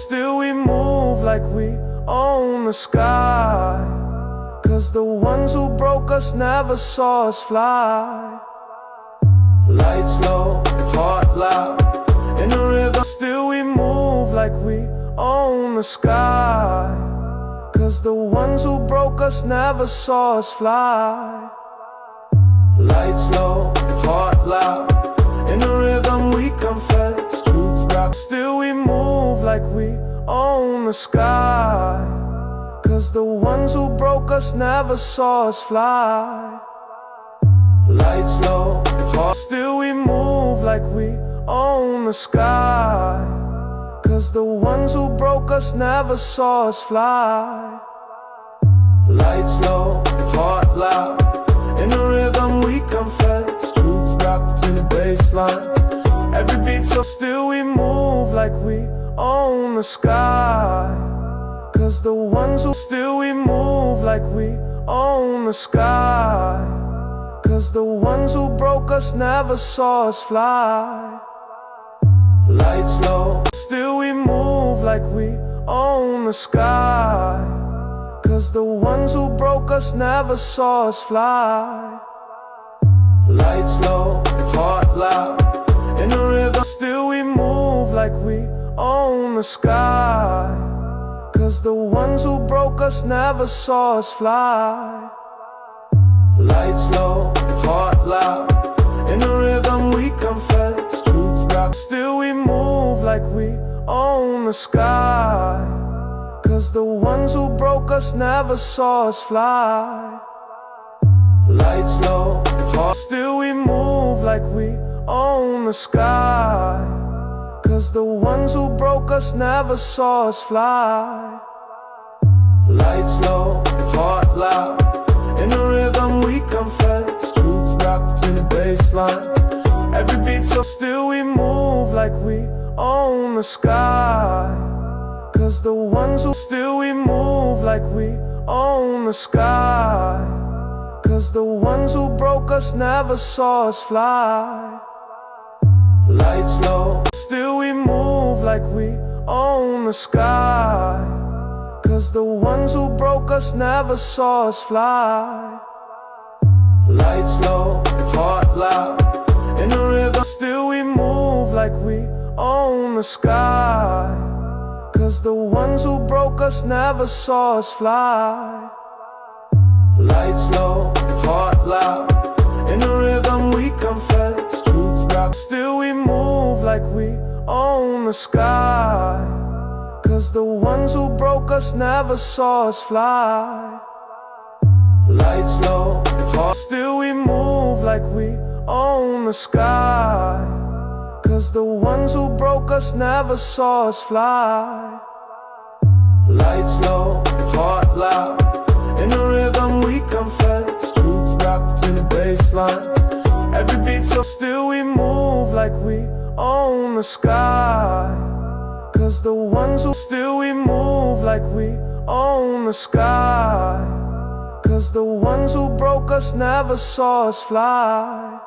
still we move like we own the sky. 'Cause the ones who broke us never saw us fly. Lights low, heart loud, in the rhythm still we move like we own the sky. 'Cause the ones who broke us never saw us fly. Lights low, heart loud, in the rhythm we confess. Truth rap, still we move like we own the sky. 'Cause the ones who broke us never saw us fly. Lights low, heart, still we move like we own the sky. 'Cause the ones who broke us never saw us fly. Lights low, heart loud, in the rhythm we confess. Truth wrapped in the bassline. Every beat so still we move like we own the sky. 'Cause the ones who still we move like we own the sky. 'Cause the ones who broke us never saw us fly. Lights low, still we move like we own the sky. 'Cause the ones who broke us never saw us fly. Lights low, heart loud, in the rhythm still we move like we own the sky. 'Cause the ones who broke us never saw us fly. Lights low, heart loud, in the rhythm we confess. Truth rap, still we move like we own the sky. 'Cause the ones who broke us never saw us fly. Lights low, heart, still we move like we own the sky. 'Cause the ones who broke us never saw us fly. Lights low, heart loud, in the rhythm we confess. Truth wrapped in the bassline. Every beat so still we move like we own the sky. 'Cause the ones who still we move like we own the sky. 'Cause the ones who broke us never saw us fly. Lights low, still we move like we own the sky. 'Cause the ones who broke us never saw us fly. Lights low, heart loud, in the rhythm still we move like we own the sky. 'Cause the ones who broke us never saw us fly. Lights low, heart loud, in the rhythm we confess. Truth rap, still we move like we own the sky. 'Cause the ones who broke us never saw us fly. Lights low, heart, still we move like we own the sky. 'Cause the ones who broke us never saw us fly. Lights low, heart loud, in the rhythm we confess. Truth wrapped in the bassline. Every beat so still we move like we own the sky. 'Cause the ones who still we move like we own the sky. 'Cause the ones who broke us never saw us fly.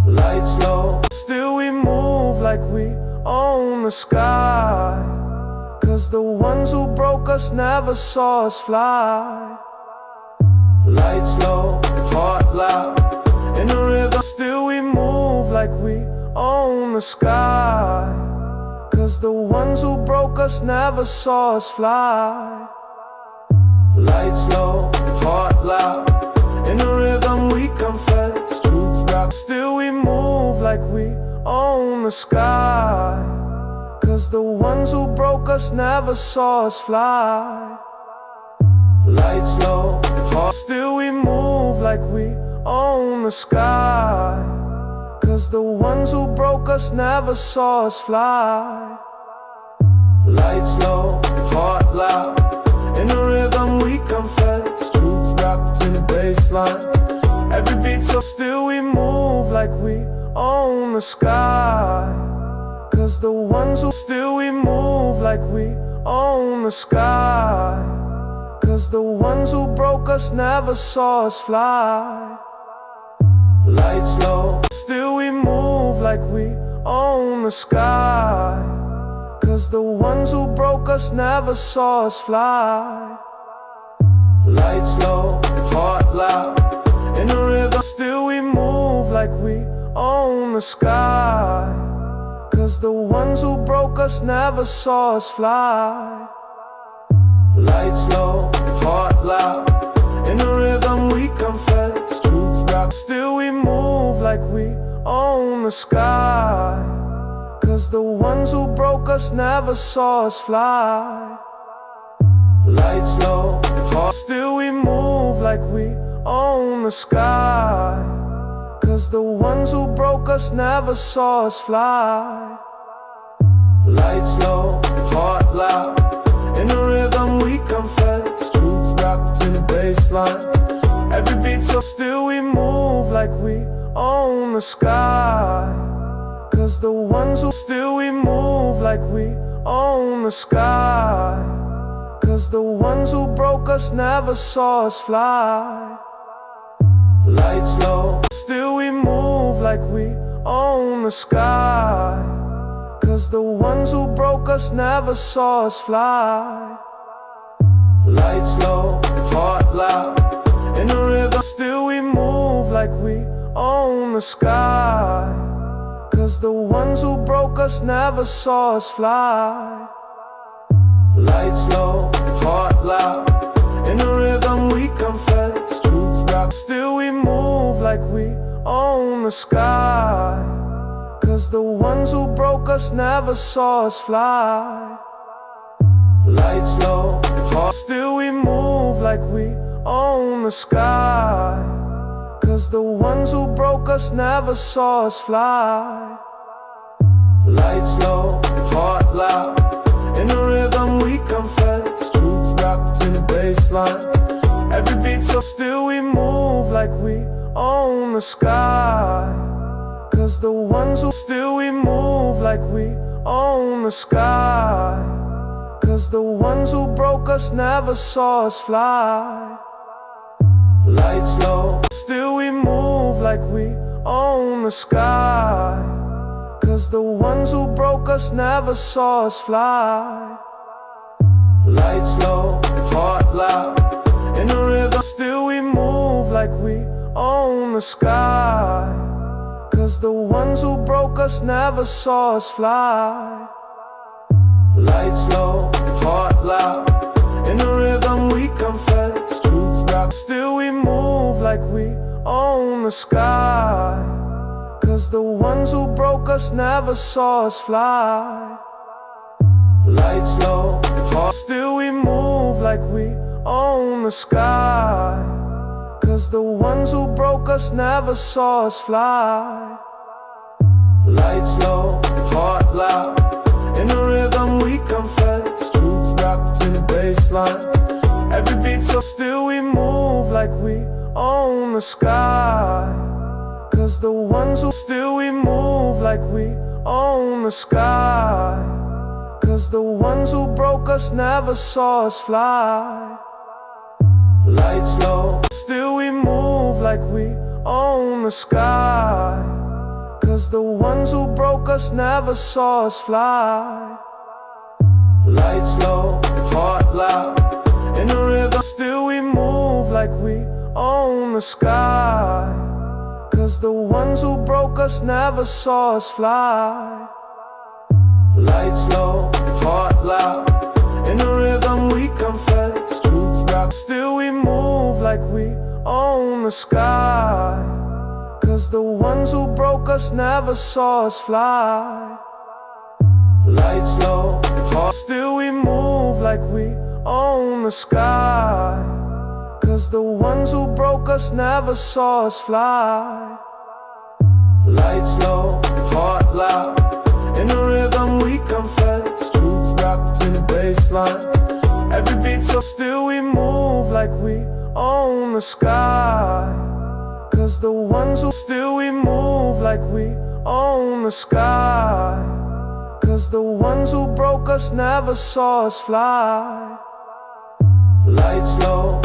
Lights low, still we move like we own the sky. 'Cause the ones who broke us never saw us fly. Lights low, heart loud, in the rhythm still we move like we own the sky. 'Cause the ones who broke us never saw us fly. Lights low, heart loud, in the rhythm we confess. Truth rap, still we move like we own the sky. 'Cause the ones who broke us never saw us fly. Lights low, heart, still we move like we own the sky. 'Cause the ones who broke us never saw us fly. Lights low, heart loud, in the rhythm we confess. Truth wrapped in the bassline. Every beat so still we move like we own the sky. 'Cause the ones who still we move like we own the sky. 'Cause the ones who broke us never saw us fly. Lights low, still we move like we own the sky. 'cause the ones who broke us never saw us fly. Lights low, heart loud, in a rhythm still we move like we own the sky. 'Cause the ones who broke us never saw us fly. Lights low, heart loud, in a rhythm we confess. Truth rap, still we move like we own the sky. 'Cause the ones who broke us never saw us fly. Lights low, heart, still we move like we own the sky. 'Cause the ones who broke us never saw us fly. Lights low, heart loud, in a rhythm we confess. Truth wrapped in a bassline. Every beat so still we move like we own the sky. 'Cause the ones who still we move like we own the sky. 'Cause the ones who broke us never saw us fly. Lights low, still we move like we own the sky. 'Cause the ones who broke us never saw us fly. Lights low, heart loud, in a rhythm still we move like we own the sky. 'Cause the ones who broke us never saw us fly. Lights low, heart loud, in a rhythm we confess. Truth rap, still we move like we own the sky. 'Cause the ones who broke us never saw us fly. Lights low, heart, still we move like we own the sky. 'Cause the ones who broke us never saw us fly. Lights low, heart loud, in a rhythm we confess. Truth wrapped in a bassline. Every beat so still we move like we own the sky. 'Cause the ones who still we move like we own the sky. 'Cause the ones who broke us never saw us fly. Lights low, still we move like we own the sky. 'Cause the ones who broke us never saw us fly. Lights low, heart loud, in a rhythm still we move like we own the sky. 'Cause the ones who broke us never saw us fly. Lights low, heart loud, in a rhythm we confess. Truth rap, still we move like we own the sky. 'Cause the ones who broke us never saw us fly. Lights low, heart, still we move like we own the sky. 'Cause the ones who broke us never saw us fly. Lights low, heart loud, in a rhythm we confess. Truth wrapped in a bassline. Every beat so still we move like we own the sky. 'Cause the ones who still we move like we own the sky. 'Cause the ones who broke us never saw us fly. Lights low, still we move like we own the sky. 'Cause the ones who broke us never saw us fly. Lights low, heart loud, in a rhythm still we move like we own the sky. 'Cause the ones who broke us never saw us fly. Lights low, heart loud, in a rhythm we confess. Truth rap, still we move like we own the sky. 'Cause the ones who broke us never saw us fly. Lights low, heart, still we move like we own the sky. 'Cause the ones who broke us never saw us fly. Lights low, heart loud, in a rhythm we confess. Truth wrapped in a bassline. Every beat so still we move like we own the sky. 'Cause the ones who still we move like we own the sky. 'Cause the ones who broke us never saw us fly. Lights low.